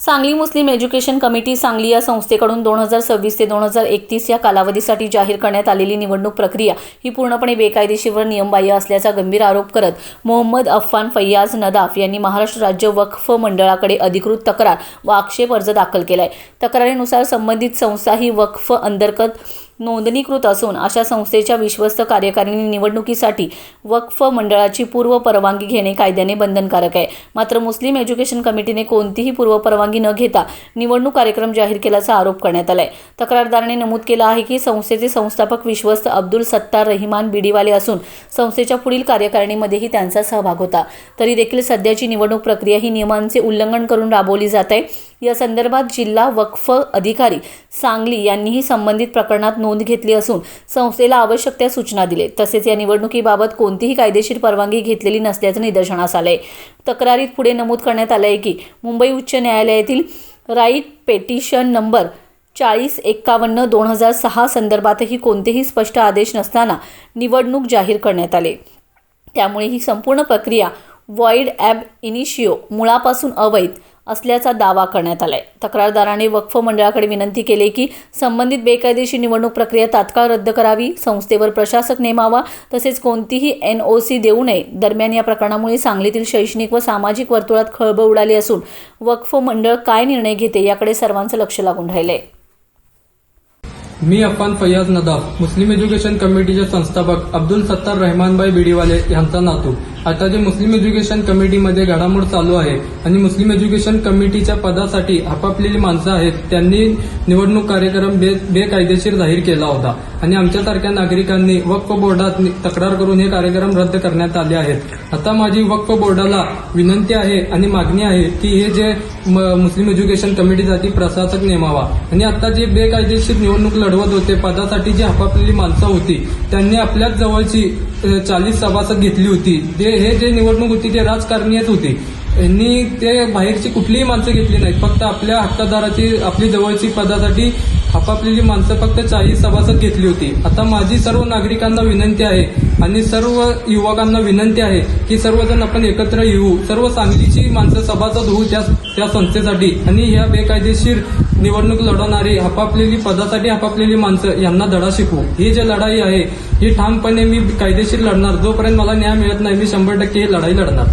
सांगली मुस्लिम education committee Sangli या संस्थेकडून 2026 ते 2031 या कालावधीसाठी जाहीर करण्यात आलेली निवडणूक प्रक्रिया ही पूर्णपणे बेकायदेशीर व नियमबाह्य असल्याचा गंभीर आरोप करत मोहम्मद अफफान फैयाज नदाफ यांनी महाराष्ट्र राज्य वक्फ मंडळाकडे अधिकृत तक्रार व आक्षेप अर्ज दाखल केलाय। तक्रारीनुसार संबंधित संस्था ही वक्फ अंतर्गत नोंदणीकृत असून अशा संस्थेच्या विश्वस्त कार्यकारिणी निवडणुकीसाठी वक्फ मंडळाची पूर्व परवानगी घेणे कायद्याने बंधनकारक आहे। मात्र मुस्लिम एज्युकेशन कमिटीने कोणतीही पूर्व परवानगी न घेता निवडणूक कार्यक्रम जाहीर केल्याचा आरोप करण्यात आलाय। तक्रारदाराने नमूद केला आहे की संस्थेचे संस्थापक विश्वस्त अब्दुल सत्तार रहमान बिडीवाले असून संस्थेच्या पुढील कार्यकारिणीमध्येही त्यांचा सहभाग होता। तरी देखील सध्याची निवडणूक प्रक्रिया ही नियमांचे उल्लंघन करून राबवली जात आहे। या संदर्भात जिल्हा वक्फ अधिकारी सांगली यांनीही संबंधित प्रकरणात नोंद घेतली असून संस्थेला आवश्यक त्या सूचना दिले। तसेच या निवडणुकीबाबत कोणतीही कायदेशीर परवानगी घेतलेली नसल्याचे निदर्शनास आले। तक्रारीत पुढे नमूद करण्यात आले की मुंबई उच्च न्यायालयातील राईट पेटिशन नंबर 4051/2006 संदर्भातही कोणतेही स्पष्ट आदेश नसताना निवडणूक जाहीर करण्यात आले। त्यामुळे ही संपूर्ण प्रक्रिया वॉइड ॲब इनिशियो मुळापासून अवैध असल्याचा दावा करण्यात आलाय। तक्रारदाराने वक्फ मंडळाकडे विनंती केली की संबंधित बेकायदेशीर निवडणूक प्रक्रिया तात्काळ रद्द करावी, संस्थेवर प्रशासक नेमावा, तसेच कोणतीही NOC देऊ नये। दरम्यान या प्रकरणामुळे सांगलीतील शैक्षणिक व सामाजिक वर्तुळात खळबळ उडाली असून वक्फ मंडळ काय निर्णय घेते याकडे सर्वांचं लक्ष लागून राहिलंय। मी अफफान फैयाज नदाफ मुस्लिम एज्युकेशन कमिटीचे संस्थापक अब्दुल सत्तार रहमानभाई बिडीवाले यांचा नातू। आता जे मुस्लिम एज्युकेशन कमिटीमध्ये घडामोड चालू आहे आणि मुस्लिम एज्युकेशन कमिटीच्या पदासाठी आपापलेली माणसं आहेत, त्यांनी निवडणूक कार्यक्रम बेकायदेशीर जाहीर केला होता आणि आमच्यासारख्या नागरिकांनी वक्फ बोर्डात तक्रार करून हे कार्यक्रम रद्द करण्यात आले आहेत। आता माझी वक्फ बोर्डाला विनंती आहे आणि मागणी आहे की हे जे मुस्लिम एज्युकेशन कमिटीसाठी प्रशासक नेमावा आणि आता जे बेकायदेशीर निवडणूक लढवत होते पदासाठी जी आपापलेली माणसं होती त्यांनी आपल्याच जवळची 40 सभासद घेतली होती। हे जे निवडणूक होती ते राजकारणीच होती। यांनी ते बाहेरची कुठलीही माणसं घेतली नाहीत, फक्त आपल्या हक्कदाराची आपली जवळची पदासाठी आपापलेली माणसं फक्त 40 सभासद घेतली होती। आता माझी सर्व नागरिकांना विनंती आहे आणि सर्व युवकांना विनंती आहे की सर्वजण आपण एकत्र येऊ, सर्व सांगलीची माणसं सभासद होऊ त्या संस्थेसाठी आणि ह्या बेकायदेशीर निवडणूक लढवणारी आपापलेली पदासाठी आपापलेली माणसं यांना धडा शिकवू। ही जी लढाई आहे ही ठामपणे मी कायदेशीर लढणार। जोपर्यंत मला न्याय मिळत नाही मी 100% ही लढाई लढणार।